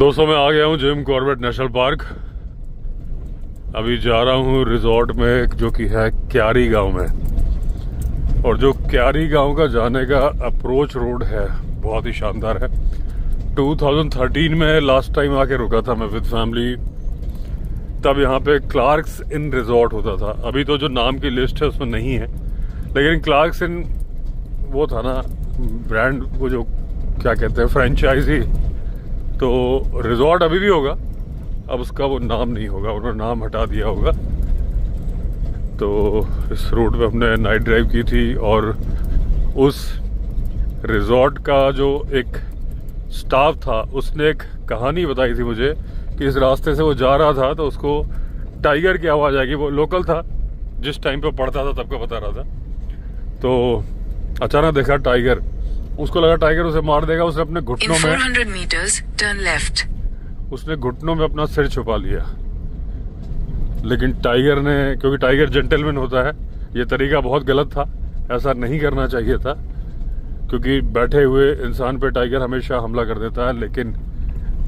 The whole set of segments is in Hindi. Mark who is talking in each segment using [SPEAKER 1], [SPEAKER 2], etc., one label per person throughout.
[SPEAKER 1] दोस्तों मैं आ गया हूँ जिम कॉर्बेट नेशनल पार्क। अभी जा रहा हूँ रिजॉर्ट में जो कि है क्यारी गांव में। और जो क्यारी गांव का जाने का अप्रोच रोड है बहुत ही शानदार है। 2013 में लास्ट टाइम आके रुका था मैं विद फैमिली। तब यहाँ पे क्लार्क्स इन रिजॉर्ट होता था। अभी तो जो नाम की लिस्ट है उसमें नहीं है, लेकिन क्लार्क्स इन वो था ना ब्रांड, वो जो क्या कहते हैं फ्रेंचाइजी। तो रिजॉर्ट अभी भी होगा, अब उसका वो नाम नहीं होगा, उन्होंने नाम हटा दिया होगा। तो इस रूट पे हमने नाइट ड्राइव की थी और उस रिजॉर्ट का जो एक स्टाफ था उसने एक कहानी बताई थी मुझे कि इस रास्ते से वो जा रहा था तो उसको टाइगर की आवाज़ आएगी। वो लोकल था, जिस टाइम पे पढ़ता था तब का बता रहा था। तो अचानक देखा टाइगर, उसको लगा टाइगर उसे मार देगा। उसने अपने घुटनों में
[SPEAKER 2] 400 meters, turn left.
[SPEAKER 1] उसने घुटनों में अपना सिर छुपा लिया। लेकिन टाइगर ने, क्योंकि टाइगर जेंटलमैन होता है, ये तरीका बहुत गलत था, ऐसा नहीं करना चाहिए था। क्योंकि बैठे हुए इंसान पे टाइगर हमेशा हमला कर देता है। लेकिन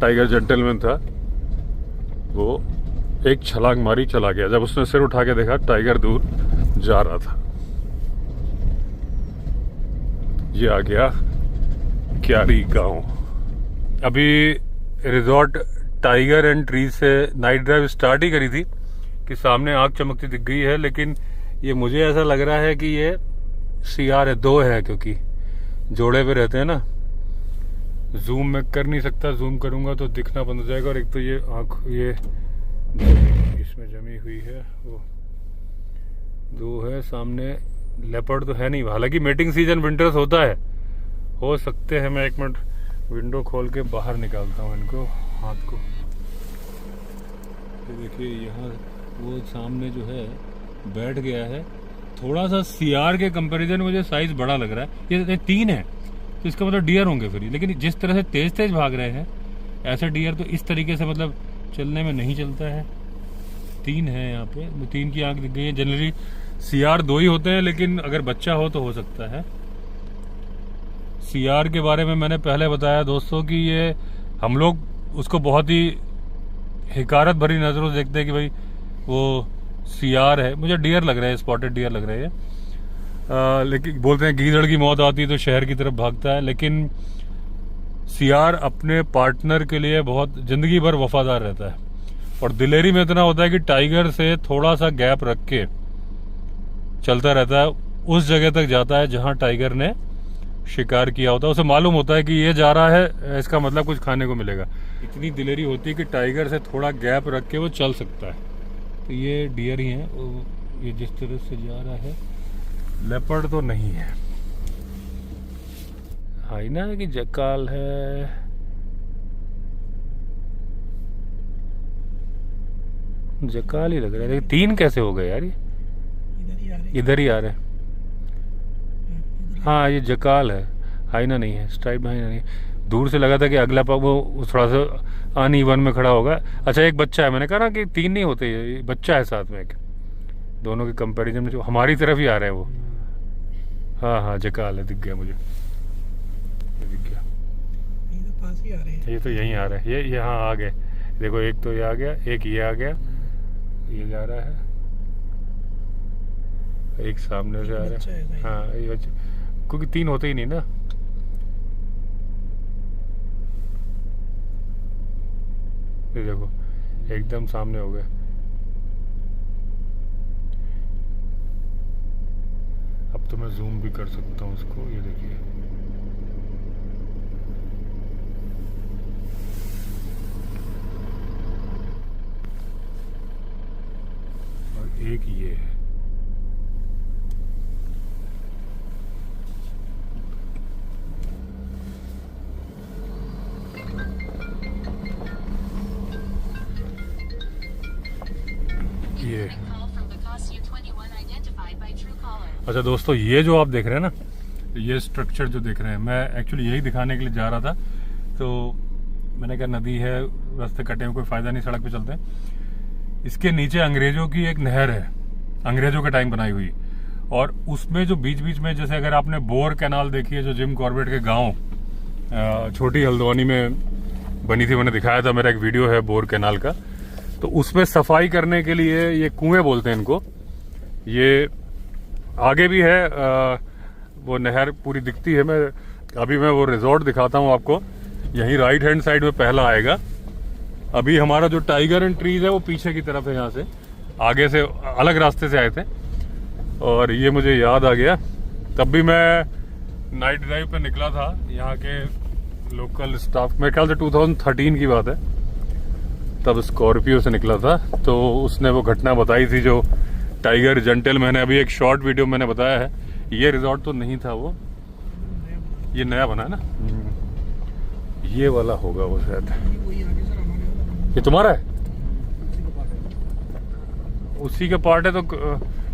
[SPEAKER 1] टाइगर जेंटलमैन था, वो एक छलांग मारी चला गया। जब उसने सिर उठा के देखा टाइगर दूर जा रहा था। ये आ गया क्यारी गांव। अभी रिजॉर्ट टाइगर एंड ट्रीज से नाइट ड्राइव स्टार्ट ही करी थी कि सामने आग चमकती दिख गई है। लेकिन ये मुझे ऐसा लग रहा है कि ये CR है, 2 है, क्योंकि जोड़े पे रहते हैं ना। जूम में कर नहीं सकता, जूम करूंगा तो दिखना बंद हो जाएगा। और एक तो ये आँख ये इसमें जमी हुई है, वो 2 है सामने। लेपर्ड तो है नहीं, हालांकि मीटिंग सीजन विंटर्स होता है, हो सकते हैं। मैं 1 मिनट विंडो खोल के बाहर निकालता हूँ इनको, हाथ को। ये देखिए यहाँ वो सामने जो है बैठ गया है। थोड़ा सा CR के कंपैरिजन में मुझे साइज बड़ा लग रहा है। ये 3 है तो इसका मतलब डियर होंगे फिर। लेकिन जिस तरह से तेज तेज भाग रहे हैं ऐसे डियर तो इस तरीके से मतलब चलने में नहीं चलता है। 3 है यहाँ पे, 3 की आंख दिख गई है। जनरली CR 2 ही होते हैं, लेकिन अगर बच्चा हो तो हो सकता है। CR के बारे में मैंने पहले बताया दोस्तों कि ये हम लोग उसको बहुत ही हिकारत भरी नजरों से देखते हैं कि भाई वो CR है। मुझे डियर लग रहा है, स्पॉटेड डियर लग रहे हैं। लेकिन बोलते हैं गीदड़ की मौत आती है तो शहर की तरफ भागता है। लेकिन CR अपने पार्टनर के लिए बहुत जिंदगी भर वफादार रहता है। और दिलेरी में इतना होता है कि टाइगर से थोड़ा सा गैप रख के चलता रहता है। उस जगह तक जाता है जहां टाइगर ने शिकार किया होता है। उसे मालूम होता है कि ये जा रहा है, इसका मतलब कुछ खाने को मिलेगा। इतनी दिलेरी होती है कि टाइगर से थोड़ा गैप रख के वो चल सकता है। तो ये डियर ही है। ये जिस तरह से जा रहा है, लेपर्ड तो नहीं है। हाइना है कि जकाल है, जकाल ही लग रहा है। लेकिन 3 कैसे हो गए यार? ये इधर ही आ रहे। हाँ ये जकाल है, हाइना नहीं है। स्ट्राइप हाइना नहीं। दूर से लगा था कि अगला पाव वो थोड़ा सा अनइवन में खड़ा होगा। अच्छा एक बच्चा है, मैंने कहा ना कि 3 नहीं होते, ये बच्चा है साथ में एक। दोनों के कंपैरिजन में जो हमारी तरफ ही आ रहे हैं वो। हाँ हाँ जकाल है, दिख गया मुझे, ये दिख गया।
[SPEAKER 3] ये तो पास ही आ रहे हैं।
[SPEAKER 1] ये तो यहीं आ रहा है, ये यहाँ आ गए। देखो एक तो ये आ गया, एक ये आ गया, ये जा रहा है, एक सामने से आ रहा है। हाँ ये बच्चा, क्योंकि 3 होते ही नहीं ना। ये देखो एकदम सामने हो गए। अब तो मैं जूम भी कर सकता हूँ उसको, ये देखिए। और एक ये है। ये अच्छा दोस्तों, ये जो आप देख रहे हैं ना, ये स्ट्रक्चर जो देख रहे हैं, मैं एक्चुअली यही दिखाने के लिए जा रहा था। तो मैंने कहा नदी है, रास्ते कटे हुए, कोई फायदा नहीं, सड़क पे चलते हैं। इसके नीचे अंग्रेजों की एक नहर है, अंग्रेजों के टाइम बनाई हुई। और उसमें जो बीच बीच में, जैसे अगर आपने बोर कैनाल देखी है जो जिम कॉर्बेट के गांव छोटी हल्द्वानी में बनी थी, मैंने दिखाया था, मेरा एक वीडियो है बोर कैनाल का। तो उसमें सफाई करने के लिए ये कुएं बोलते हैं इनको। ये आगे भी है वो नहर पूरी दिखती है। अभी मैं वो रिजॉर्ट दिखाता हूँ आपको। यहीं राइट हैंड साइड में पहला आएगा। अभी हमारा जो टाइगर एंड ट्रीज है वो पीछे की तरफ है, यहाँ से आगे से अलग रास्ते से आए थे। और ये मुझे याद आ गया, तब भी मैं नाइट ड्राइव पे निकला था यहाँ के लोकल स्टाफ, मेरे ख्याल से 2013 की बात है, तब स्कॉर्पियो से निकला था। तो उसने वो घटना बताई थी जो टाइगर जेंटल। मैंने अभी एक शॉर्ट वीडियो मैंने बताया है। ये रिजॉर्ट तो नहीं था वो, ये नया बना है ना, ये वाला होगा वो शायद।
[SPEAKER 3] वही आगे सर हमारे वाला
[SPEAKER 1] ये तुम्हारा है?
[SPEAKER 3] उसी का पार्ट है।
[SPEAKER 1] उसी का पार्ट है। तो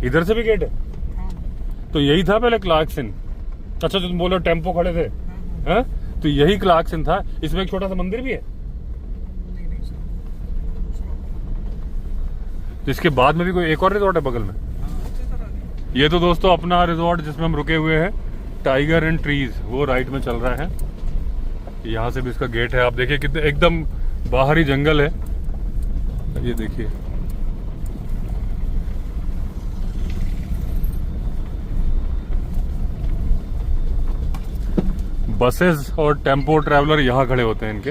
[SPEAKER 1] इधर से भी गेट है?
[SPEAKER 3] हाँ
[SPEAKER 1] तो यही था पहले क्लार्कसन। अच्छा, तुम बोलो टेम्पो खड़े थे,
[SPEAKER 3] हाँ।
[SPEAKER 1] हैं? तो यही क्लार्कसन था। इसमें एक छोटा सा मंदिर भी है।
[SPEAKER 3] नहीं नहीं सर, दूसरा।
[SPEAKER 1] तो इसके बाद में भी कोई एक और रिजॉर्ट है बगल में।
[SPEAKER 3] अच्छा सर आगे।
[SPEAKER 1] ये तो दोस्तों अपना रिजॉर्ट जिसमें हम रुके हुए हैं, टाइगर एंड ट्रीज, वो राइट में चल रहा है। यहाँ से भी इसका गेट है। आप देखिए कितने एकदम बाहरी जंगल है। ये देखिए, बसेस और टेम्पो ट्रैवलर यहाँ खड़े होते हैं इनके।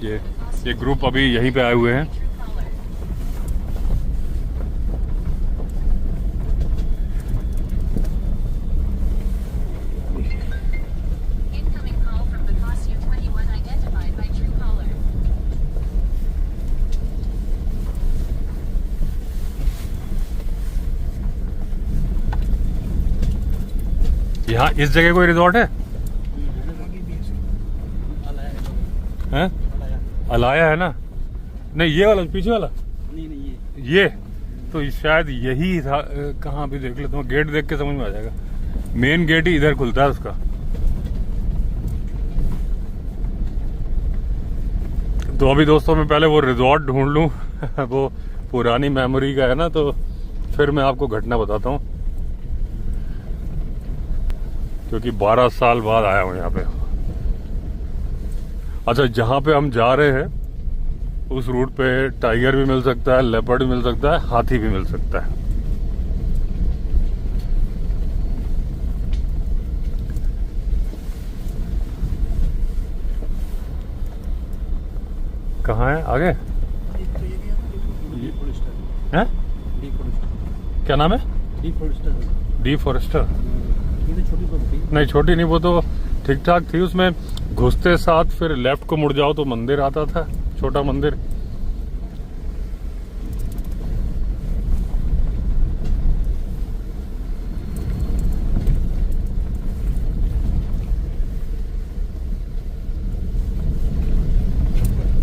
[SPEAKER 1] ये ग्रुप अभी यहीं पे आए हुए हैं।
[SPEAKER 4] Incoming call from Picasso 21 identified by Truecaller.
[SPEAKER 1] यहाँ इस जगह कोई रिजॉर्ट है?
[SPEAKER 3] आगे भी है सर।
[SPEAKER 1] हैं? अलाया है ना? नहीं, ये वाला पीछे वाला,
[SPEAKER 3] नहीं
[SPEAKER 1] ये तो शायद यही था। कहाँ भी देख लेता हूँ, गेट देख के समझ में आ जाएगा। मेन गेट ही इधर खुलता है उसका। तो अभी दोस्तों मैं पहले वो रिजॉर्ट ढूंढ लूं वो पुरानी मेमोरी का है ना, तो फिर मैं आपको घटना बताता हूँ, क्योंकि 12 साल बाद आया हूँ यहाँ पे। अच्छा, जहाँ पे हम जा रहे हैं उस रूट पे टाइगर भी मिल सकता है, लेपर्ड भी मिल सकता है, हाथी भी मिल सकता है। कहाँ है आगे?
[SPEAKER 3] एक तो ये भी है ना,
[SPEAKER 1] हैं? क्या नाम है? D forester.
[SPEAKER 3] ये तो छोटी प्रॉपर्टी।
[SPEAKER 1] नहीं, छोटी नहीं, वो तो ठीक ठाक थी। उसमें घुसते साथ फिर लेफ्ट को मुड़ जाओ तो मंदिर आता था, छोटा मंदिर।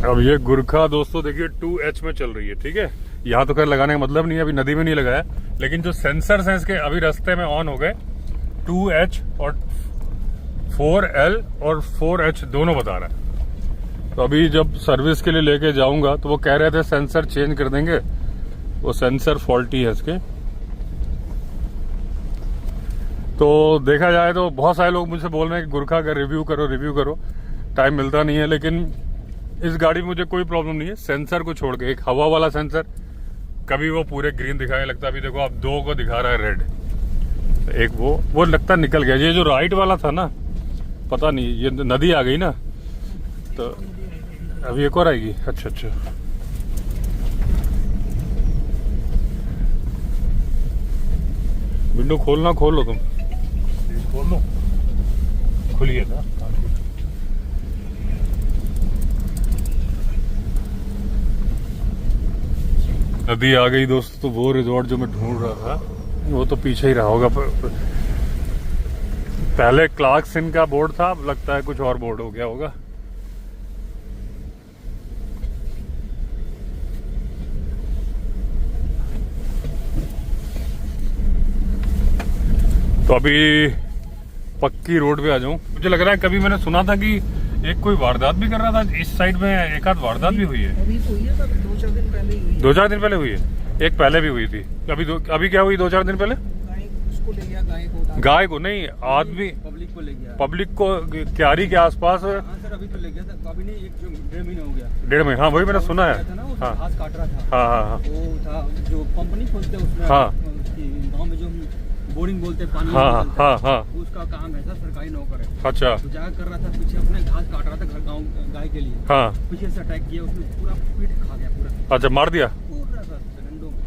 [SPEAKER 1] अब ये गुरखा दोस्तों देखिए 2H में चल रही है, ठीक है। यहाँ तो खैर लगाने का मतलब नहीं है, अभी नदी में नहीं लगाया, लेकिन जो सेंसर्स हैं इसके अभी रास्ते में ऑन हो गए। 2H और 4L और 4H दोनों बता रहा है। तो अभी जब सर्विस के लिए लेके जाऊंगा तो वो कह रहे थे सेंसर चेंज कर देंगे, वो सेंसर फॉल्टी है इसके। तो देखा जाए तो बहुत सारे लोग मुझसे बोल रहे हैं कि गुरखा का रिव्यू करो। टाइम मिलता नहीं है, लेकिन इस गाड़ी में मुझे कोई प्रॉब्लम नहीं है। सेंसर को छोड़ के एक हवा वाला सेंसर, कभी वो पूरे ग्रीन दिखाने लगता, अभी देखो आप 2 को दिखा रहा है रेड। एक वो लगता निकल गया। ये जो राइट वाला था ना, पता नहीं, ये नदी आ गई ना, तो अभी एक और आएगी। अच्छा, विंडो खोल लो तुम, खोल लो, खुलिए था। नदी आ गई दोस्तों। तो वो रिजॉर्ट जो मैं ढूंढ रहा था वो तो पीछे ही रहा होगा। पहले क्लार्कसन का बोर्ड था, अब लगता है कुछ और बोर्ड हो गया होगा। तो अभी पक्की रोड पे आ जाऊं। मुझे लग रहा है कभी मैंने सुना था कि एक कोई वारदात भी कर रहा था इस साइड में, एक आध वारदात भी हुई है।
[SPEAKER 3] अभी तो हुई है सर, 2-4 दिन पहले ही हुई है।
[SPEAKER 1] 2-4 दिन पहले हुई है। एक पहले भी हुई थी। अभी क्या हुई 2-4 दिन पहले?
[SPEAKER 3] गाय उसको ले गया, गाय को उठा
[SPEAKER 1] गाय को नहीं, आदमी
[SPEAKER 3] पब्लिक को ले गया।
[SPEAKER 1] पब्लिक को क्यारी के आसपास।
[SPEAKER 3] हाँ सर, अभी तो ले गया था, अभी नहीं, एक 1.5 महीना हो गया।
[SPEAKER 1] 1.5 महीना, हाँ वही मैंने सुना है।
[SPEAKER 3] था ना, वो
[SPEAKER 1] हाँ
[SPEAKER 3] घास काट रहा था।
[SPEAKER 1] हाँ हाँ हाँ
[SPEAKER 3] वो था जो कंपनी खोलते हैं उसमें,
[SPEAKER 1] हाँ।
[SPEAKER 3] गांव में जो बोरिंग बोलते हैं, पानी
[SPEAKER 1] हाँ
[SPEAKER 3] निकलता है,
[SPEAKER 1] हाँ हाँ।
[SPEAKER 3] उसका काम है सर, सरकारी नौकर है।
[SPEAKER 1] अच्छा
[SPEAKER 3] तो जाकर कर रहा था, पीछे अपने घास काट रहा था घर गाँव गाय के लिए,
[SPEAKER 1] हाँ।
[SPEAKER 3] पीछे से अटैक किया, उसने पूरा पीठ खा गया पूरा
[SPEAKER 1] अच्छा, मार दिया।
[SPEAKER 3] पूरा सर सेकंडों में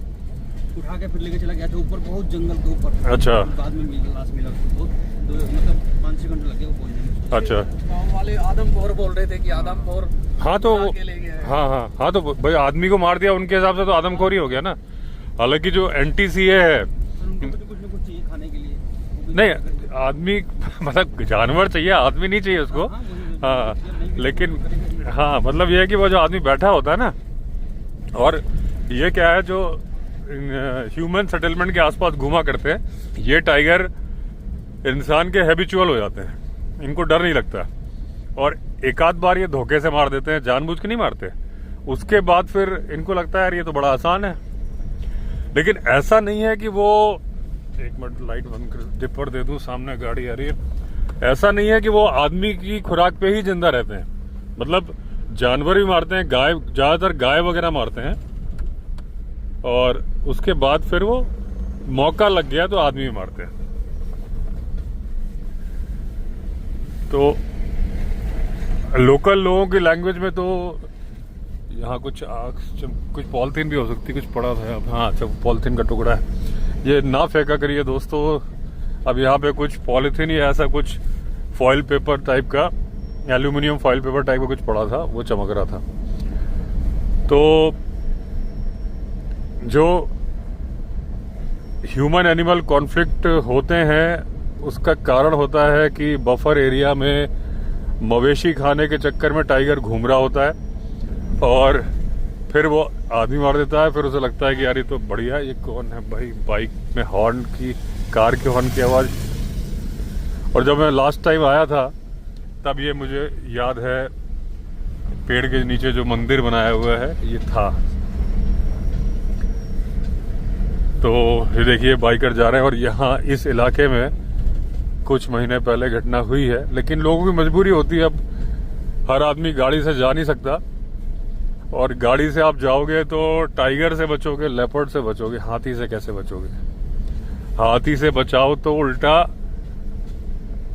[SPEAKER 3] उठा के फिर लेके चला गया था ऊपर, बहुत जंगल के ऊपर।
[SPEAKER 1] अच्छा।
[SPEAKER 3] बाद में लाश मिला उसको, बहुत मतलब 5-6 घंटे लगे वो बोलने में।
[SPEAKER 1] अच्छा।
[SPEAKER 3] गाँव वाले आदमखोर बोल रहे थे कि आदमखोर
[SPEAKER 1] हाँ तो
[SPEAKER 3] उठा के ले गया है।
[SPEAKER 1] हाँ हाँ हाँ, तो भाई आदमी को मार दिया, उनके हिसाब से तो आदमखोरी हो गया ना। हालांकि जो NTCA है,
[SPEAKER 3] उनको भी कुछ ना कुछ चाहिए खाने के लिए, वो भी
[SPEAKER 1] नहीं आदमी मतलब जानवर चाहिए, आदमी नहीं चाहिए उसको।
[SPEAKER 3] हाँ, वही-
[SPEAKER 1] हाँ
[SPEAKER 3] नहीं,
[SPEAKER 1] लेकिन हाँ मतलब ये है कि वो जो आदमी बैठा होता है ना, और ये क्या है जो ह्यूमन सेटलमेंट के आसपास घूमा करते हैं, ये टाइगर इंसान के हैबिचुअल हो जाते हैं, इनको डर नहीं लगता। और एक आध बार ये धोखे से मार देते हैं, जानबूझ के नहीं मारते। उसके बाद फिर इनको लगता है यार ये तो बड़ा आसान है। लेकिन ऐसा नहीं है कि वो, एक मिनट लाइट बंद कर, डिपर दे दूं, सामने गाड़ी आ रही है। ऐसा नहीं है कि वो आदमी की खुराक पे ही जिंदा रहते हैं, मतलब जानवर भी मारते हैं, गाय, ज्यादातर गाय वगैरह मारते हैं, और उसके बाद फिर वो मौका लग गया तो आदमी भी मारते हैं। तो लोकल लोगों की लैंग्वेज में तो यहाँ कुछ पॉलिथीन भी हो सकती है, कुछ पड़ा था। अब हाँ अच्छा, पॉलिथीन का टुकड़ा है, ये ना फेंका करिए दोस्तों। अब यहाँ पे कुछ पॉलिथीन या ऐसा कुछ फॉइल पेपर टाइप का, एल्यूमिनियम फॉइल पेपर टाइप का कुछ पड़ा था, वो चमक रहा था। तो जो ह्यूमन एनिमल कॉन्फ्लिक्ट होते हैं, उसका कारण होता है कि बफर एरिया में मवेशी खाने के चक्कर में टाइगर घूम रहा होता है, और फिर वो आदमी मार देता है। फिर उसे लगता है कि यार ये तो बढ़िया, ये कौन है भाई, बाइक में हॉर्न की, कार के हॉर्न की आवाज। और जब मैं लास्ट टाइम आया था तब ये मुझे याद है, पेड़ के नीचे जो मंदिर बनाया हुआ है ये था। तो ये देखिए बाइकर जा रहे हैं, और यहाँ इस इलाके में कुछ महीने पहले घटना हुई है। लेकिन लोगों की मजबूरी होती है, अब हर आदमी गाड़ी से जा नहीं सकता, और गाड़ी से आप जाओगे तो टाइगर से बचोगे, लेपर्ड से बचोगे, हाथी से कैसे बचोगे? हाथी से बचाओ तो उल्टा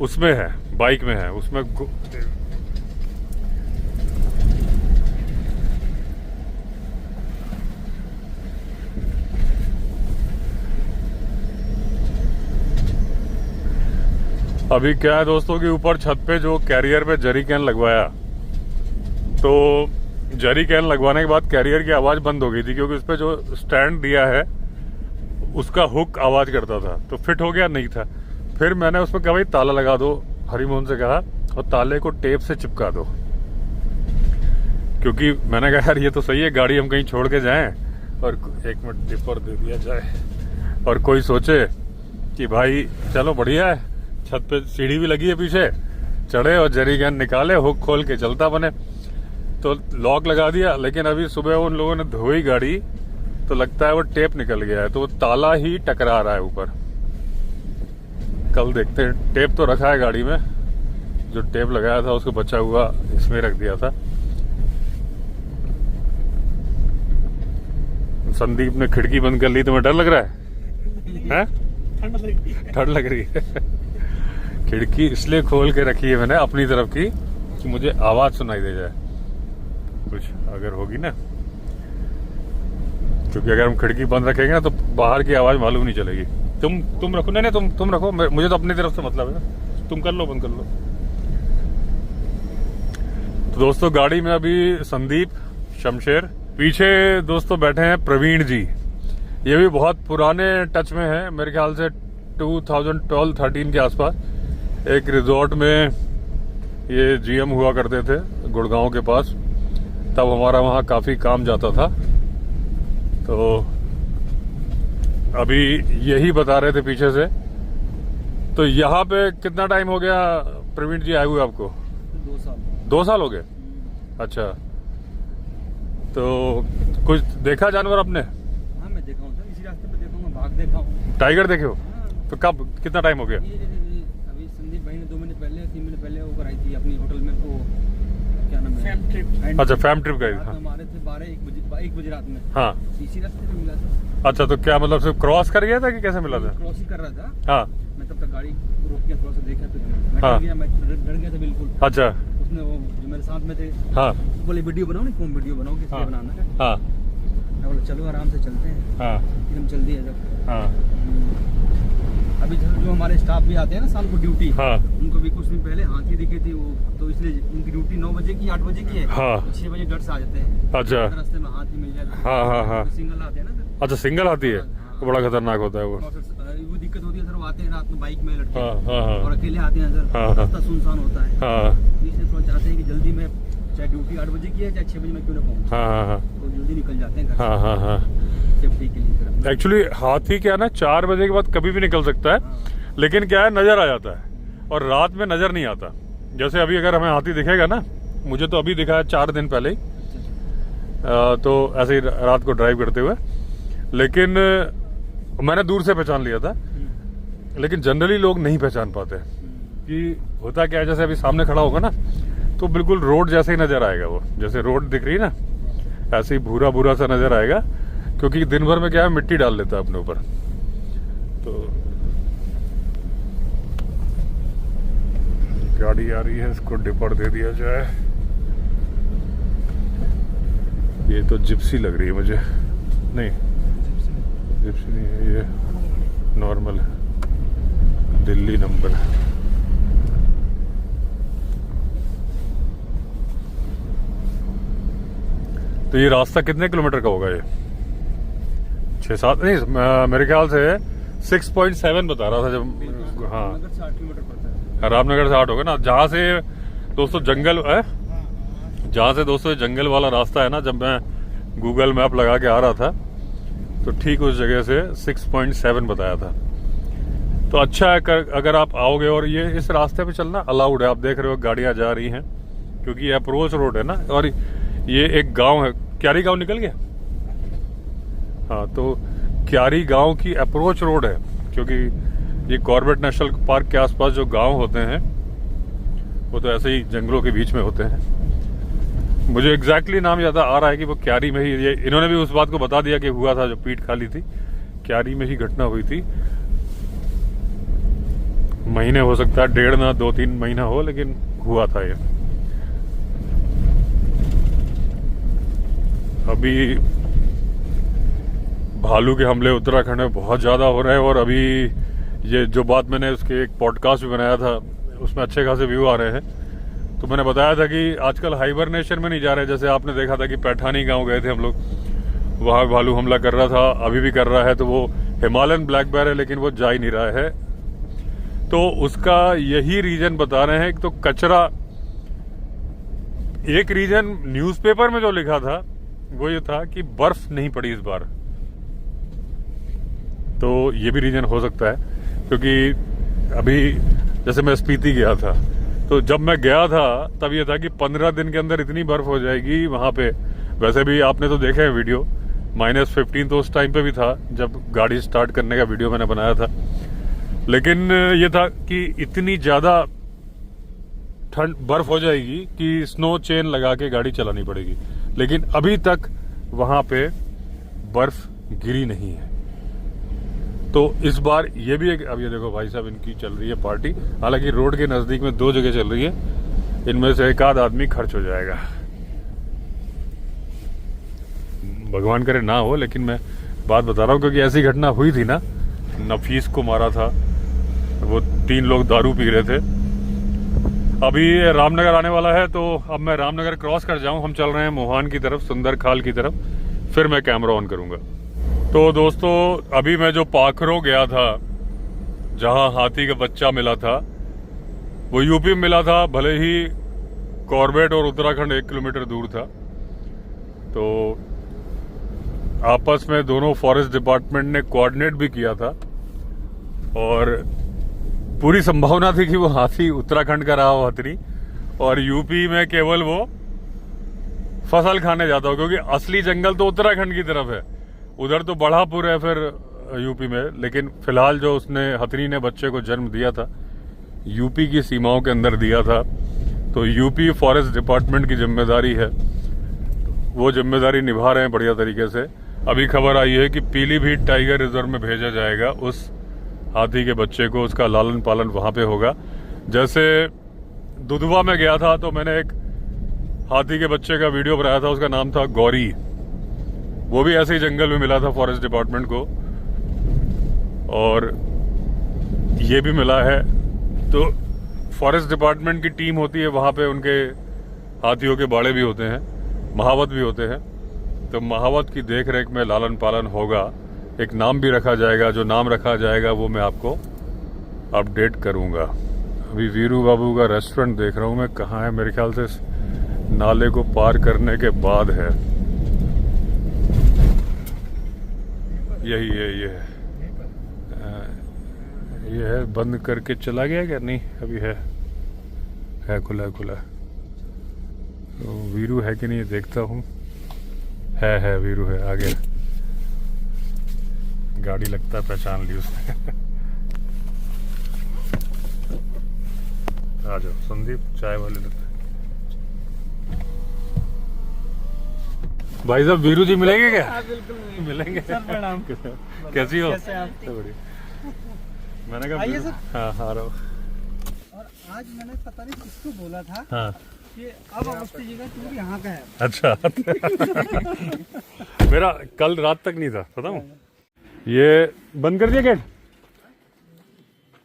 [SPEAKER 1] उसमें है, बाइक में है, उसमें अभी क्या है दोस्तों कि ऊपर छत पे जो कैरियर पे जरी कैन लगवाया, तो जरी कैन लगवाने के बाद कैरियर की आवाज बंद हो गई थी, क्योंकि उस पर जो स्टैंड दिया है उसका हुक आवाज करता था, तो फिट हो गया नहीं था। फिर मैंने उस पर कहा भाई ताला लगा दो, हरिमोहन से कहा, और ताले को टेप से चिपका दो, क्योंकि मैंने कहा यार ये तो सही है, गाड़ी हम कहीं छोड़ के जाएं और 1 मिनट डिपर दे दिया जाए, और कोई सोचे कि भाई चलो बढ़िया है, छत पे सीढ़ी भी लगी है पीछे, चढ़े और जरी कैन निकाले, हुक खोल के चलता बने। तो लॉक लगा दिया, लेकिन अभी सुबह उन लोगों ने धोई गाड़ी तो लगता है वो टेप निकल गया है, तो वो ताला ही टकरा रहा है ऊपर। कल देखते हैं, टेप तो रखा है गाड़ी में, जो टेप लगाया था उसको बचा हुआ इसमें रख दिया था। संदीप ने खिड़की बंद कर ली, तुम्हें डर लग रहा है? ठंड लग रही है। खिड़की इसलिए खोल के रखी है मैंने अपनी तरफ की कि मुझे आवाज सुनाई दे जाए कुछ अगर होगी ना, क्योंकि अगर हम खिड़की बंद रखेंगे ना तो बाहर की आवाज मालूम नहीं चलेगी। तुम रखो, नहीं तुम रखो, मुझे तो अपनी तरफ से मतलब है ना, तुम कर लो, बंद कर लो। तो दोस्तों गाड़ी में अभी संदीप, शमशेर, पीछे दोस्तों बैठे हैं प्रवीण जी, ये भी बहुत पुराने टच में है, मेरे ख्याल से 2012-13 के आसपास एक रिजॉर्ट में ये जीएम हुआ करते थे गुड़गांव के पास, तब हमारा वहाँ काफी काम जाता था। तो अभी यही बता रहे थे पीछे से। तो यहाँ पे कितना टाइम हो गया प्रवीण जी आए हुए आपको?
[SPEAKER 3] 2 साल।
[SPEAKER 1] 2 साल हो गए? अच्छा, तो कुछ देखा जानवर आपने?
[SPEAKER 3] हाँ मैं देखा हूँ सर, इसी रास्ते पे देखा हूँ, बाघ देखा हूँ।
[SPEAKER 1] टाइगर देखे हो? तो कब, कितना टाइम हो गया?
[SPEAKER 3] ये अभी संदीप भाई ने 2 महीने पहले 3 महीने पहले वो कराई थी अपनी होटल में, वो क्या नाम है, फैम ट्रिप।
[SPEAKER 1] अच्छा, फैम ट्रिप गई।
[SPEAKER 3] रात
[SPEAKER 1] हाँ
[SPEAKER 3] में हमारे थे 1 बजे रात में।
[SPEAKER 1] हाँ।
[SPEAKER 3] इसी रास्ते पे मिला था।
[SPEAKER 1] अच्छा, तो क्या मतलब सिर्फ क्रॉस कर गया था कि कैसे मिला था?
[SPEAKER 3] क्रॉस ही कर रहा था।
[SPEAKER 1] हाँ
[SPEAKER 3] मैं तब तक गाड़ी रोक के थोड़ा सा देखा, फिर मैं
[SPEAKER 1] हाँ।
[SPEAKER 3] डर गया, मैं डर गया था बिल्कुल।
[SPEAKER 1] अच्छा।
[SPEAKER 3] उसने वो जो मेरे साथ में थे,
[SPEAKER 1] हाँ
[SPEAKER 3] बोले वीडियो बनाओ, नहीं कौन वीडियो बनाओ, किस लिए
[SPEAKER 1] हाँ।
[SPEAKER 3] बनाना है?
[SPEAKER 1] हाँ
[SPEAKER 3] मैं बोला चलो आराम से चलते हैं।
[SPEAKER 1] हाँ
[SPEAKER 3] फिर हम चल दिए जब।
[SPEAKER 1] हाँ
[SPEAKER 3] अभी जो हमारे स्टाफ भी आते हैं ना शाम को ड्यूटी,
[SPEAKER 1] हाँ
[SPEAKER 3] उनको भी कुछ दिन पहले हाथी दिखे थी वो, तो इसलिए उनकी ड्यूटी 9 बजे की 8 बजे की है।
[SPEAKER 1] हाँ।
[SPEAKER 3] 6 बजे डर से आ जाते हैं।
[SPEAKER 1] अच्छा।
[SPEAKER 3] रास्ते में हाथी मिल जाए तो
[SPEAKER 1] हाँ, हाँ, हाँ।
[SPEAKER 3] सिंगल आते हैं ना सर।
[SPEAKER 1] अच्छा, सिंगल आती है तो बड़ा खतरनाक होता है वो।
[SPEAKER 3] और सर, वो दिक्कत होती है सर, वो आते हैं रात में बाइक में लड़के।
[SPEAKER 1] हाँ हाँ हाँ
[SPEAKER 3] और अकेले आते हैं सर,
[SPEAKER 1] हाँ, हाँ।
[SPEAKER 3] रास्ता सुनसान होता है।
[SPEAKER 1] हाँ
[SPEAKER 3] इसलिए थोड़ा चाहते हैं कि जल्दी में, चाहे ड्यूटी 8 बजे की है चाहे 6 बजे में क्यों ना पहुंच,
[SPEAKER 1] हाँ हाँ हाँ
[SPEAKER 3] तो जल्दी निकल जाते हैं घर
[SPEAKER 1] हाँ हाँ हाँ।
[SPEAKER 3] सेफ्टी के लिए सर।
[SPEAKER 1] एक्चुअली हाथी क्या है ना, 4 बजे के बाद कभी भी निकल सकता है,
[SPEAKER 3] हाँ।
[SPEAKER 1] लेकिन क्या है, नजर आ जाता है और रात में नजर नहीं आता। जैसे अभी अगर हमें हाथी दिखेगा ना, मुझे तो अभी दिखा है 4 दिन पहले ही, तो ऐसे ही रात को ड्राइव करते हुए, लेकिन मैंने दूर से पहचान लिया था। लेकिन जनरली लोग नहीं पहचान पाते कि होता क्या है। जैसे अभी सामने खड़ा होगा ना, तो बिल्कुल रोड जैसे ही नजर आएगा, वो जैसे रोड दिख रही है ना, ऐसे ही भूरा भूरा सा नजर आएगा, क्योंकि दिन भर में क्या है, मिट्टी डाल लेता है अपने ऊपर। तो गाड़ी आ रही है, इसको डिपर दे दिया जाए। ये तो जिप्सी लग रही है मुझे। नहीं, जिप्सी नहीं है, ये नॉर्मल है, दिल्ली नंबर है। तो ये रास्ता कितने किलोमीटर का होगा? ये 6-7 नहीं, मेरे ख्याल से 6.7 बता रहा था जब। हाँ,
[SPEAKER 3] नगर से 8 किलोमीटर पड़ता है।
[SPEAKER 1] रामनगर से 8 होगा ना, जहाँ से दोस्तों जंगल है, जहाँ से दोस्तों जंगल वाला रास्ता है ना, जब मैं गूगल मैप लगा के आ रहा था तो ठीक उस जगह से 6.7 बताया था। तो अच्छा है अगर आप आओगे, और ये इस रास्ते पे चलना अलाउड है। आप देख रहे हो गाड़ियां जा रही हैं, क्योंकि ये अप्रोच रोड है ना, और ये एक गांव है, क्यारी गांव निकल गया। हाँ, तो क्यारी गांव की अप्रोच रोड है, क्योंकि ये कॉर्बेट नेशनल पार्क के आसपास जो गांव होते हैं वो तो ऐसे ही जंगलों के बीच में होते हैं। मुझे एग्जैक्टली नाम याद आ रहा है कि वो क्यारी में ही, ये इन्होंने भी उस बात को बता दिया कि हुआ था, जो पीठ खाली थी, क्यारी में ही घटना हुई थी। महीने हो सकता है, 1.5 ना 2-3 महीना हो, लेकिन हुआ था ये। अभी भालू के हमले उत्तराखंड में बहुत ज्यादा हो रहे हैं, और अभी ये जो बात मैंने उसके एक पॉडकास्ट भी बनाया था, उसमें अच्छे खासे व्यू आ रहे हैं। तो मैंने बताया था कि आजकल हाइबरनेशन में नहीं जा रहे। जैसे आपने देखा था कि पैठानी गांव गए थे हम लोग, वहां भालू हमला कर रहा था, अभी भी कर रहा है। तो वो हिमालयन ब्लैक बेयर है, लेकिन वो जा ही नहीं रहा है। तो उसका यही रीजन बता रहे हैं। तो कचरा, एक रीजन न्यूज़पेपर में जो लिखा था वो ये था कि बर्फ नहीं पड़ी इस बार। तो ये भी रीजन हो सकता है, क्योंकि अभी जैसे मैं स्पीति गया था, तो जब मैं गया था तब ये था कि 15 दिन के अंदर इतनी बर्फ हो जाएगी वहां पे। वैसे भी आपने तो देखा है वीडियो, -15 तो उस टाइम पे भी था जब गाड़ी स्टार्ट करने का वीडियो मैंने बनाया था। लेकिन ये था कि इतनी ज्यादा ठंड बर्फ हो जाएगी कि स्नो चेन लगा के गाड़ी चलानी पड़ेगी, लेकिन अभी तक वहां पे बर्फ गिरी नहीं है। तो इस बार ये भी एक, अब ये देखो भाई साहब, इनकी चल रही है पार्टी। हालांकि रोड के नजदीक में 2 जगह चल रही है, इनमें से एक आध आदमी खर्च हो जाएगा, भगवान करे ना हो। लेकिन मैं बात बता रहा हूँ, क्योंकि ऐसी घटना हुई थी ना, नफीस को मारा था, वो 3 लोग दारू पी रहे थे। अभी रामनगर आने वाला है, तो अब मैं रामनगर क्रॉस कर जाऊं, हम चल रहे हैं मोहान की तरफ, सुंदर खाल की तरफ, फिर मैं कैमरा ऑन करूंगा। तो दोस्तों, अभी मैं जो पाखरो गया था, जहां हाथी का बच्चा मिला था, वो यूपी में मिला था। भले ही कॉर्बेट और उत्तराखंड 1 किलोमीटर दूर था, तो आपस में दोनों फॉरेस्ट डिपार्टमेंट ने कोऑर्डिनेट भी किया था, और पूरी संभावना थी कि वो हाथी उत्तराखंड का रहा हो हथनी, और यूपी में केवल वो फसल खाने जाता हो, क्योंकि असली जंगल तो उत्तराखंड की तरफ है। उधर तो बढ़ापुर है, फिर यूपी में, लेकिन फिलहाल जो उसने हथनी ने बच्चे को जन्म दिया था यूपी की सीमाओं के अंदर दिया था, तो यूपी फॉरेस्ट डिपार्टमेंट की जिम्मेदारी है, वो जिम्मेदारी निभा रहे हैं बढ़िया तरीके से। अभी खबर आई है कि पीलीभीत टाइगर रिजर्व में भेजा जाएगा उस हाथी के बच्चे को, उसका लालन पालन वहाँ पे होगा। जैसे दुधवा में गया था तो मैंने एक हाथी के बच्चे का वीडियो बनाया था, उसका नाम था गौरी, वो भी ऐसे ही जंगल में मिला था फॉरेस्ट डिपार्टमेंट को, और ये भी मिला है। तो फॉरेस्ट डिपार्टमेंट की टीम होती है वहाँ पे, उनके हाथियों के बाड़े भी होते हैं, महावत भी होते हैं, तो महावत की देख रेख में लालन पालन होगा। एक नाम भी रखा जाएगा, जो नाम रखा जाएगा वो मैं आपको अपडेट करूँगा। अभी वीरू बाबू का रेस्टोरेंट देख रहा हूँ मैं, कहाँ है, मेरे ख्याल से नाले को पार करने के बाद है, यही है, ये है। बंद करके चला गया क्या? नहीं, अभी है खुला तो वीरू है कि नहीं देखता हूँ। है वीरू है, आ गया, गाड़ी लगता है पहचान ली उसने। आ जाओ संदीप, चाय वाले लगता है। भाई साहब वीरू जी मिलेंगे क्या?
[SPEAKER 3] हाँ, बिल्कुल
[SPEAKER 1] मिलेंगे।
[SPEAKER 3] सर प्रणाम।
[SPEAKER 1] कैसी हो?
[SPEAKER 3] कैसे आप?
[SPEAKER 1] तो बढ़िया। मैंने कहा
[SPEAKER 3] आइए सर।
[SPEAKER 1] हाँ आ रहा हूँ।
[SPEAKER 3] और आज मैंने पता नहीं किसको बोला था
[SPEAKER 1] हाँ
[SPEAKER 3] कि अब अवस्थी जी का टूर यहाँ का है।
[SPEAKER 1] अच्छा। मेरा कल रात तक नहीं था, पता हूँ। ये बंद कर दिया गेट?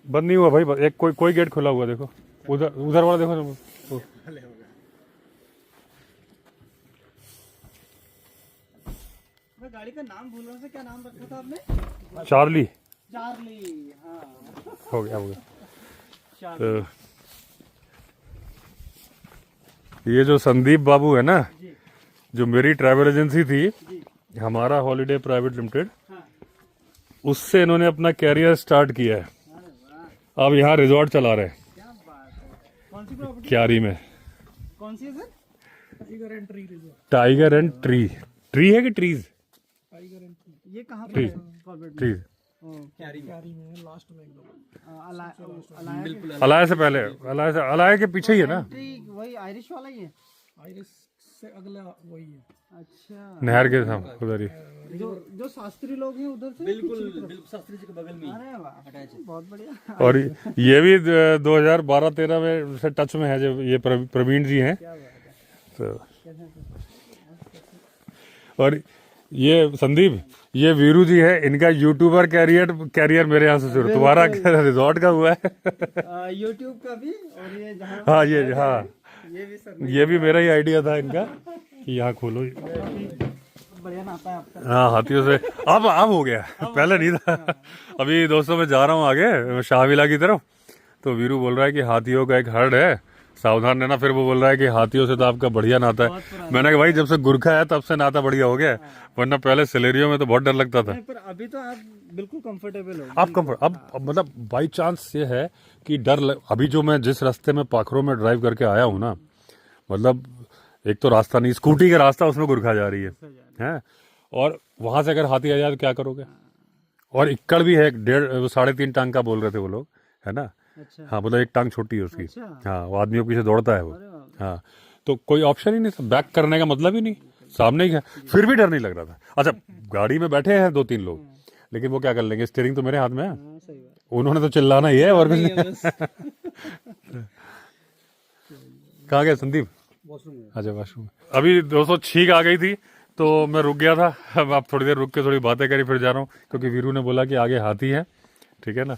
[SPEAKER 1] बंद नहीं हुआ भाई, एक कोई गेट खुला हुआ, देखो उधर वाला देखो ना।
[SPEAKER 3] मैं गाड़ी का नाम भूल रहा हूँ, क्या नाम रखा था आपने?
[SPEAKER 1] चार्ली।
[SPEAKER 3] चार्ली, हाँ
[SPEAKER 1] हो गया
[SPEAKER 3] चार्ली।
[SPEAKER 1] तो ये जो संदीप बाबू है ना,
[SPEAKER 3] जी
[SPEAKER 1] जो मेरी ट्रैवल एजेंसी थी,
[SPEAKER 3] जी
[SPEAKER 1] हमारा हॉलीडे प्राइवेट लिमिटेड,
[SPEAKER 3] हाँ।
[SPEAKER 1] उससे इन्होंने अपना कैरियर स्टार्ट किया है।
[SPEAKER 3] अरे वाह,
[SPEAKER 1] अब यहाँ रिजॉर्ट चला रहे हैं
[SPEAKER 3] क्या बात है। कौन सी प्रॉपर्टी?
[SPEAKER 1] क्यारी में।
[SPEAKER 3] कौन सी है sir? Tiger and tree resort.
[SPEAKER 1] Tiger and tree है कि ट्रीज?
[SPEAKER 3] टाइगर एंड ट्री, ये कहाँ
[SPEAKER 1] ट्री।
[SPEAKER 3] पर है? कॉर्बेट में।
[SPEAKER 1] ट्रीज।
[SPEAKER 3] क्यारी में लास्ट में एकदम। बिल्कुल
[SPEAKER 1] अलाय से पहले, अलाय के पीछे ही है ना,
[SPEAKER 3] वही आयरिश वाला ही है।
[SPEAKER 5] आइरिस से अगला वही है।
[SPEAKER 3] अच्छा,
[SPEAKER 1] नहर के सामने उधर ही।
[SPEAKER 3] जो शास्त्री लोग हैं उधर से बिल्कुल शास्त्री जी के बगल में। अरे वाह, बहुत बढ़िया।
[SPEAKER 1] और ये भी 2012-13 में से टच में है, जो ये प्रवीण जी हैं।
[SPEAKER 3] क्या बात है।
[SPEAKER 1] तो और ये संदीप, ये वीरू जी है, इनका यूट्यूबर कैरियर मेरे यहाँ से शुरू, तुम्हारा रिजॉर्ट का हुआ है।
[SPEAKER 3] यूट्यूब का भी, और ये जहाँ
[SPEAKER 1] हाँ ये हाँ,
[SPEAKER 3] ये भी सर
[SPEAKER 1] ये भी मेरा ही आइडिया था इनका कि यहाँ खोलो।
[SPEAKER 3] बढ़िया नाता है आपका।
[SPEAKER 1] हाँ हाथियों से अब हो गया, पहले नहीं था। अभी दोस्तों मैं जा रहा हूँ आगे शाहविला की तरफ, तो वीरू बोल रहा है कि हाथियों का एक हर्ड है, सावधान रहना। फिर वो बोल रहा है कि हाथियों से तो आपका बढ़िया नाता है। मैंने कहा भाई जब से गुरखा है तब से नाता बढ़िया हो गया, वरना पहले सिलेरियो में तो बहुत डर लगता था।
[SPEAKER 3] पर अभी तो आप बिल्कुल कंफर्टेबल हो।
[SPEAKER 1] आप कंफर्ट अब मतलब बाई चांस ये है कि अभी जो मैं जिस रास्ते में पाखरों में ड्राइव करके आया हूँ ना, मतलब एक तो रास्ता नहीं, स्कूटी का रास्ता, उसमें गुरखा जा रही है, और वहां से अगर हाथी आ जाए तो क्या करोगे? और इक्कड़ भी है, 3.5 टांग का बोल रहे थे वो लोग, है ना।
[SPEAKER 3] अच्छा,
[SPEAKER 1] हाँ मतलब एक टांग छोटी है उसकी।
[SPEAKER 3] अच्छा।
[SPEAKER 1] हाँ वो आदमियों के पीछे दौड़ता है वो।
[SPEAKER 3] अरे वाह।
[SPEAKER 1] हाँ तो कोई ऑप्शन ही नहीं, बैक करने का मतलब ही नहीं, सामने ही है। फिर भी डर नहीं लग रहा था। अच्छा गाड़ी में बैठे हैं 2-3 लोग, लेकिन वो क्या कर लेंगे, स्टीयरिंग तो मेरे हाथ में है,
[SPEAKER 3] हाँ, सही बात।
[SPEAKER 1] उन्होंने तो चिल्लाना ही है और कुछ नहीं। कहाँ गए संदीप?
[SPEAKER 3] वॉशरूम में।
[SPEAKER 1] अच्छा वाशरूम। अभी दोस्तों छींक आ गई थी तो मैं रुक गया था, अब आप थोड़ी देर रुक के थोड़ी बातें करी, फिर जा रहा हूँ, क्योंकि वीरू ने बोला कि आगे हाथी है, ठीक है ना।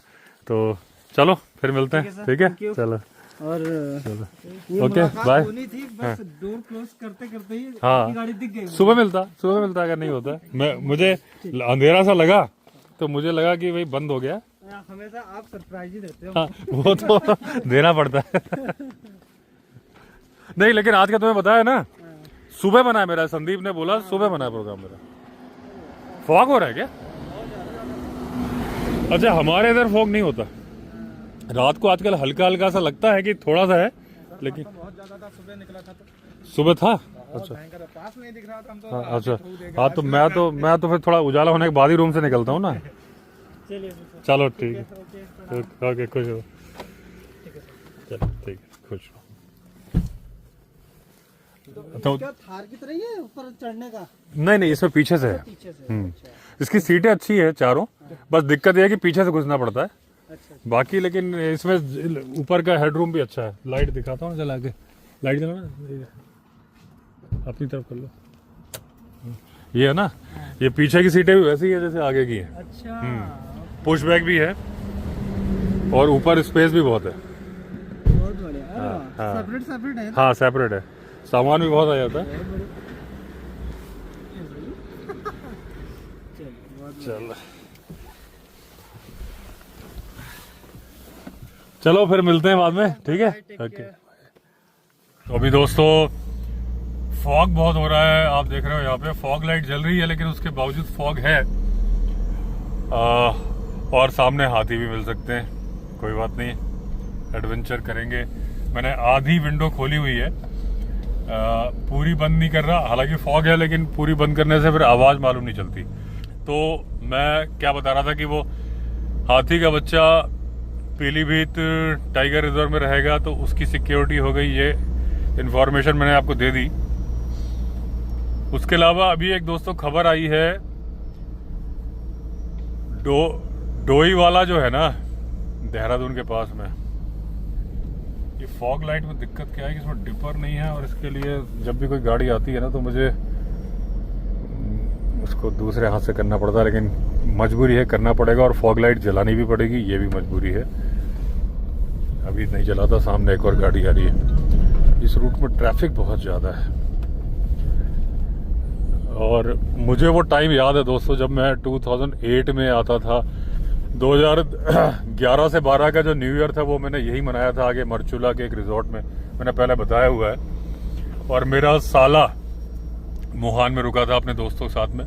[SPEAKER 1] तो चलो फिर मिलते हैं, ठीक है, चलो
[SPEAKER 3] और
[SPEAKER 1] चलो,
[SPEAKER 3] ये
[SPEAKER 1] ओके
[SPEAKER 3] मुलाकात
[SPEAKER 1] बाय।
[SPEAKER 3] होनी थी, बस डोर क्लोज करते करते ही
[SPEAKER 1] हाँ।
[SPEAKER 3] आपकी गाड़ी दिख गई।
[SPEAKER 1] सुबह मिलता अगर नहीं होता। मुझे अंधेरा सा लगा तो मुझे लगा कि भाई बंद हो गया।
[SPEAKER 3] हमेशा आप सरप्राइज ही देते हो।
[SPEAKER 1] हाँ वो तो देना पड़ता है। नहीं लेकिन आज का तुम्हें बताया ना, सुबह बना है मेरा, संदीप ने बोला सुबह बना है प्रोग्राम मेरा। फॉग हो रहा है क्या? अच्छा हमारे इधर फॉग नहीं होता, रात को आजकल हल्का हल्का सा लगता है कि थोड़ा सा है, लेकिन
[SPEAKER 3] बहुत ज्यादा था, सुबह निकला था तो
[SPEAKER 1] सुबह था। अच्छा
[SPEAKER 3] पास नहीं दिख रहा था। हम तो
[SPEAKER 1] हाँ, अच्छा हाँ तो मैं तो फिर थोड़ा उजाला होने के बाद ही रूम से निकलता हूँ ना,
[SPEAKER 5] चलिए सर।
[SPEAKER 1] चलो ठीक है,
[SPEAKER 5] ओके
[SPEAKER 1] ओके खुश हो,
[SPEAKER 5] ठीक है सर।
[SPEAKER 1] चलो ठीक है, खुश हो। तो
[SPEAKER 5] क्या थार की तरह ही है ऊपर चढ़ने का?
[SPEAKER 1] नहीं इसमें पीछे से है।
[SPEAKER 5] पीछे से। अच्छा
[SPEAKER 1] इसकी सीटें अच्छी है चारों, बस दिक्कत यह है कि पीछे से घुसना पड़ता है।
[SPEAKER 5] अच्छा।
[SPEAKER 1] बाकी लेकिन इसमें ऊपर का हेडरूम भी अच्छा है। लाइट दिखाता हूँ चला के, लाइट जलाना अपनी तरफ कर लो। ये है ना, ये पीछे की सीटें भी वैसी ही है जैसे आगे की है।
[SPEAKER 5] अच्छा।
[SPEAKER 1] पुश बैक भी है और ऊपर स्पेस भी बहुत है।
[SPEAKER 5] बहुत बढ़िया।
[SPEAKER 1] हाँ।
[SPEAKER 5] सेपरेट सेपरेट है।
[SPEAKER 1] हाँ सेपरेट है, सामान भी बहुत आ जाता है।
[SPEAKER 5] बहुत बढ़िया। चलो, बहुत
[SPEAKER 1] चलो चलो फिर मिलते हैं बाद में, ठीक है,
[SPEAKER 5] Take
[SPEAKER 1] ओके।
[SPEAKER 5] care.
[SPEAKER 1] तो अभी दोस्तों फॉग बहुत हो रहा है, आप देख रहे हो यहाँ पे फॉग लाइट जल रही है, लेकिन उसके बावजूद फॉग है। और सामने हाथी भी मिल सकते हैं, कोई बात नहीं, एडवेंचर करेंगे। मैंने आधी विंडो खोली हुई है, पूरी बंद नहीं कर रहा, हालांकि फॉग है, लेकिन पूरी बंद करने से फिर आवाज़ मालूम नहीं चलती। तो मैं क्या बता रहा था कि वो हाथी का बच्चा पीलीभीत टाइगर रिजर्व में रहेगा, तो उसकी सिक्योरिटी हो गई, ये इन्फॉर्मेशन मैंने आपको दे दी। उसके अलावा अभी एक दोस्तों खबर आई है, डोई वाला जो है ना देहरादून के पास में, ये फॉग लाइट में दिक्कत क्या है कि इसमें डिपर नहीं है, और इसके लिए जब भी कोई गाड़ी आती है ना तो मुझे उसको दूसरे हाथ से करना पड़ता है, लेकिन मजबूरी है, करना पड़ेगा। और फॉग लाइट जलानी भी पड़ेगी, ये भी मजबूरी है। अभी नहीं जलाता, सामने एक और गाड़ी आ रही है। इस रूट में ट्रैफिक बहुत ज़्यादा है, और मुझे वो टाइम याद है दोस्तों जब मैं 2008 में आता था। 2011 से 12 का जो न्यू ईयर था वो मैंने यही मनाया था, आगे मरचूला के एक रिजॉर्ट में, मैंने पहले बताया हुआ है। और मेरा साला मोहान में रुका था अपने दोस्तों के साथ में,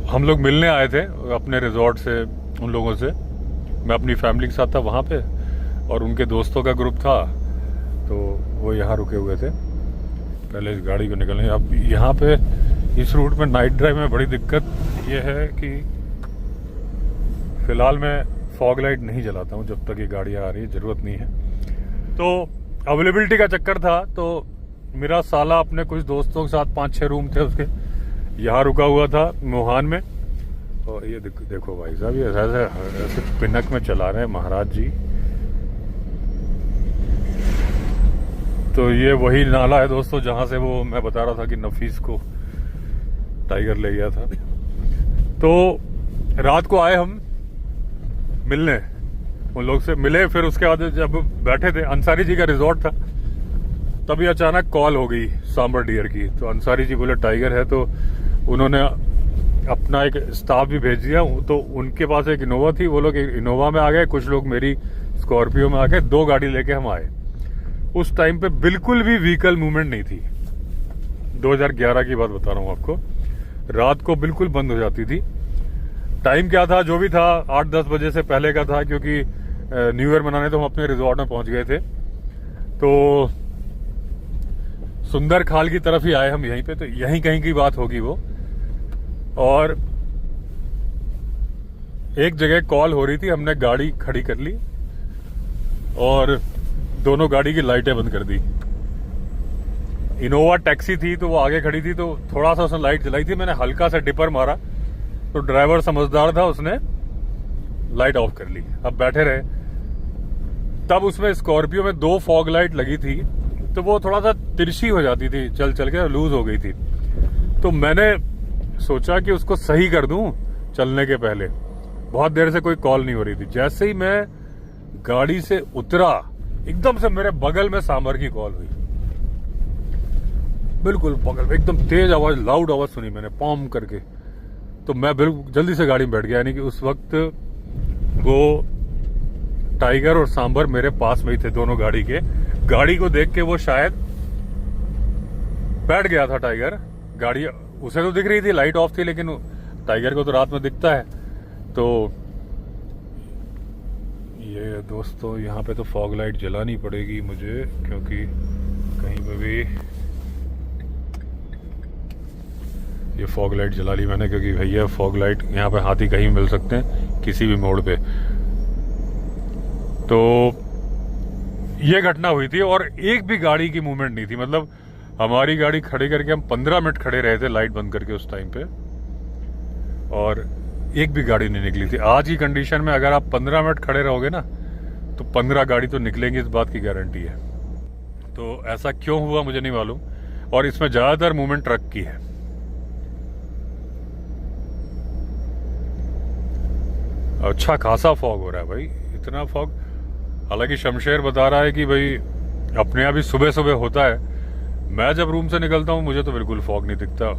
[SPEAKER 1] हम लोग मिलने आए थे अपने रिजॉर्ट से उन लोगों से। मैं अपनी फैमिली के साथ था वहाँ पे, और उनके दोस्तों का ग्रुप था, तो वो यहाँ रुके हुए थे। पहले इस गाड़ी को निकलने, अब यहाँ पे इस रूट में नाइट ड्राइव में बड़ी दिक्कत ये है कि फिलहाल मैं फॉग लाइट नहीं जलाता हूँ जब तक ये गाड़ियाँ आ रही है, ज़रूरत नहीं है। तो अवेलेबिलिटी का चक्कर था, तो मेरा साला अपने कुछ दोस्तों के साथ 5-6 रूम थे उसके, यहाँ रुका हुआ था मोहान में। और ये देखो भाई साहब, ये ऐसे पिनक में चला रहे हैं महाराज जी। तो ये वही नाला है दोस्तों जहां से वो मैं बता रहा था कि नफीस को टाइगर ले गया था। तो रात को आए हम मिलने, उन लोग से मिले, फिर उसके बाद जब बैठे थे, अंसारी जी का रिजॉर्ट था, तभी अचानक कॉल हो गई सांबर डियर की। तो अंसारी जी बोले टाइगर है, तो उन्होंने अपना एक स्टाफ भी भेज दिया। तो उनके पास एक इनोवा थी, वो लोग इनोवा में आ गए, कुछ लोग मेरी स्कॉर्पियो में आ गए, 2 गाड़ी लेके हम आए। उस टाइम पे बिल्कुल भी व्हीकल मूवमेंट नहीं थी, 2011 की बात बता रहा हूँ आपको। रात को बिल्कुल बंद हो जाती थी। टाइम क्या था, जो भी था 8-10 बजे से पहले का था, क्योंकि न्यू ईयर मनाने तो हम अपने रिजॉर्ट में पहुंच गए थे। तो सुंदर खाल की तरफ ही आए हम यहीं पे, तो यहीं कहीं की बात होगी वो। और एक जगह कॉल हो रही थी, हमने गाड़ी खड़ी कर ली और दोनों गाड़ी की लाइटें बंद कर दी। इनोवा टैक्सी थी तो वो आगे खड़ी थी, तो थोड़ा सा उसने लाइट जलाई थी, मैंने हल्का सा डिपर मारा तो ड्राइवर समझदार था, उसने लाइट ऑफ कर ली। अब बैठे रहे, तब उसमें स्कॉर्पियो में 2 फॉग लाइट लगी थी, तो वो थोड़ा सा तिरछी हो जाती थी, चल चल के लूज हो गई थी। तो मैंने सोचा कि उसको सही कर दूं चलने के पहले। बहुत देर से कोई कॉल नहीं हो रही थी। जैसे ही मैं गाड़ी से उतरा, एकदम से मेरे बगल में सांबर की कॉल हुई, बिल्कुल बगल में, एकदम तेज आवाज, लाउड आवाज सुनी मैंने, पॉम करके। तो मैं बिल्कुल जल्दी से गाड़ी में बैठ गया, यानी कि उस वक्त वो टाइगर और सांबर मेरे पास में ही थे, दोनों गाड़ी के। गाड़ी को देख के वो शायद बैठ गया था टाइगर। गाड़ी उसे तो दिख रही थी, लाइट ऑफ थी, लेकिन टाइगर को तो रात में दिखता है। तो ये दोस्तों यहाँ पे तो फॉग लाइट जलानी पड़ेगी मुझे, क्योंकि कहीं पे भी ये फॉग लाइट जला ली मैंने, क्योंकि भैया फॉग लाइट यहाँ पे हाथी कहीं मिल सकते हैं। किसी भी मोड़ पे। तो ये घटना हुई थी और एक भी गाड़ी की मूवमेंट नहीं थी। मतलब हमारी गाड़ी खड़ी करके हम 15 मिनट खड़े रहे थे लाइट बंद करके उस टाइम पे, और एक भी गाड़ी नहीं निकली थी। आज की कंडीशन में अगर आप 15 मिनट खड़े रहोगे ना तो 15 गाड़ी तो निकलेंगी, इस बात की गारंटी है। तो ऐसा क्यों हुआ मुझे नहीं मालूम, और इसमें ज्यादातर मूवमेंट ट्रक की है। अच्छा खासा फॉग हो रहा है भाई, इतना फॉग। हालांकि शमशेर बता रहा है कि भाई अपने यहाँ भी सुबह सुबह होता है। मैं जब रूम से निकलता हूँ मुझे तो बिल्कुल फॉग नहीं दिखता।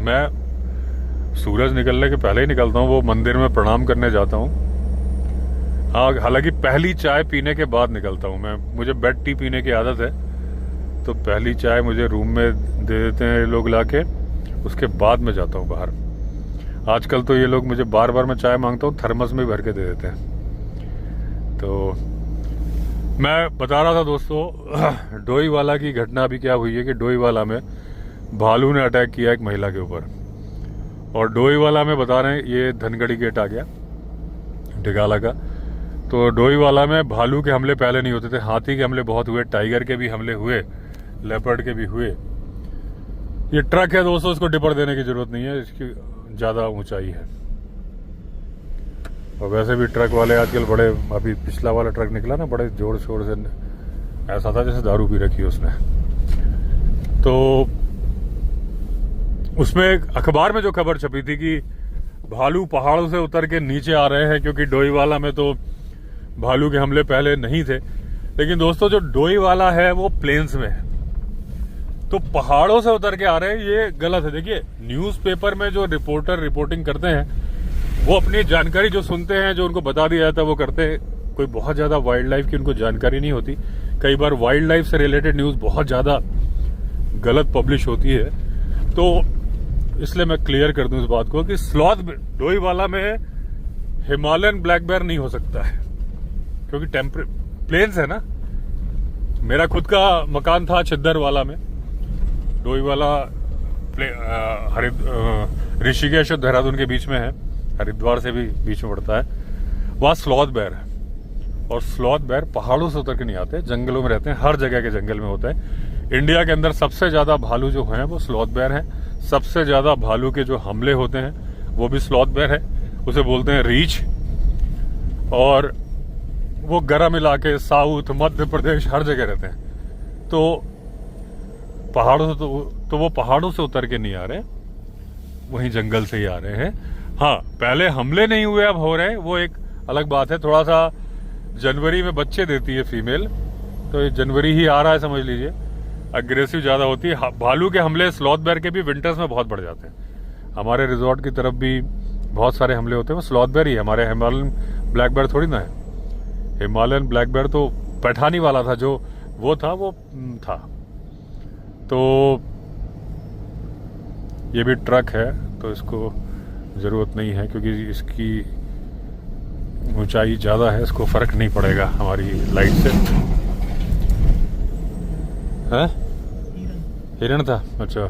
[SPEAKER 1] मैं सूरज निकलने के पहले ही निकलता हूँ, वो मंदिर में प्रणाम करने जाता हूँ। हाँ, हालांकि पहली चाय पीने के बाद निकलता हूँ मैं। मुझे बेड टी पीने की आदत है, तो पहली चाय मुझे रूम में दे देते हैं ये लोग लाके, उसके बाद मैं जाता हूँ बाहर। आजकल तो ये लोग मुझे बार बार मैं चाय मांगता हूँ थर्मस में भर के दे देते हैं। तो मैं बता रहा था दोस्तों, डोईवाला की घटना अभी क्या हुई है कि डोईवाला में भालू ने अटैक किया एक महिला के ऊपर। और डोईवाला में बता रहे हैं ये धनगढ़ी गेट आ गया ढिगाला का। तो डोईवाला में भालू के हमले पहले नहीं होते थे, हाथी के हमले बहुत हुए, टाइगर के भी हमले हुए, लेपर्ड के भी हुए। ये ट्रक है दोस्तों, इसको डिपर देने की जरूरत नहीं है, इसकी ज्यादा ऊंचाई है। और वैसे भी ट्रक वाले आजकल बड़े, अभी पिछला वाला ट्रक निकला ना, बड़े जोर शोर से, ऐसा था जैसे दारू पी रखी उसने। तो उसमें एक अखबार में जो खबर छपी थी कि भालू पहाड़ों से उतर के नीचे आ रहे हैं, क्योंकि डोईवाला में तो भालू के हमले पहले नहीं थे। लेकिन दोस्तों जो डोईवाला है वो प्लेन्स में है, तो पहाड़ों से उतर के आ रहे हैं, ये गलत है। देखिए न्यूज़पेपर में जो रिपोर्टर रिपोर्टिंग करते हैं वो अपनी जानकारी जो सुनते हैं, जो उनको बता दिया जाता है वो करते हैं। कोई बहुत ज्यादा वाइल्ड लाइफ की उनको जानकारी नहीं होती। कई बार वाइल्ड लाइफ से रिलेटेड न्यूज बहुत ज्यादा गलत पब्लिश होती है। तो इसलिए मैं क्लियर कर दूं इस बात को कि स्लॉथ डोईवाला में हिमालयन ब्लैक बेयर नहीं हो सकता है, क्योंकि प्लेन्स है ना। मेरा खुद का मकान था छिद्दरवाला में, डोईवाला ऋषिकेश और देहरादून के बीच में है, हरिद्वार से भी बीच में पड़ता है। वहां स्लॉथ बेयर है, और स्लॉथ बेयर पहाड़ों से उतर के नहीं आते, जंगलों में रहते हैं, हर जगह के जंगल में होता है। इंडिया के अंदर सबसे ज्यादा भालू जो हैं वो स्लॉथ बेयर हैं। सबसे ज्यादा भालू के जो हमले होते हैं वो भी स्लॉथ बेयर है, उसे बोलते हैं रीछ। और वो गर्म इलाके, साउथ, मध्य प्रदेश, हर जगह रहते हैं। तो पहाड़ों से तो वो पहाड़ों से उतर के नहीं आ रहे, वहीं जंगल से ही आ रहे हैं। हाँ, पहले हमले नहीं हुए, अब हो रहे हैं, वो एक अलग बात है। थोड़ा सा जनवरी में बच्चे देती है फीमेल, तो ये जनवरी ही आ रहा है समझ लीजिए, अग्रेसिव ज्यादा होती है। भालू के हमले स्लॉथ बेयर के भी विंटर्स में बहुत बढ़ जाते हैं। हमारे रिजॉर्ट की तरफ भी बहुत सारे हमले होते हैं, वो स्लॉथ बेयर ही है, हमारे हिमालयन ब्लैक बेयर थोड़ी ना है। हिमालयन ब्लैक बेयर तो पैठानी वाला था, जो वो था। तो ये भी ट्रक है, तो इसको जरूरत नहीं है, क्योंकि इसकी ऊंचाई ज्यादा है, इसको फर्क नहीं पड़ेगा हमारी लाइट से। है हिरण था, अच्छा।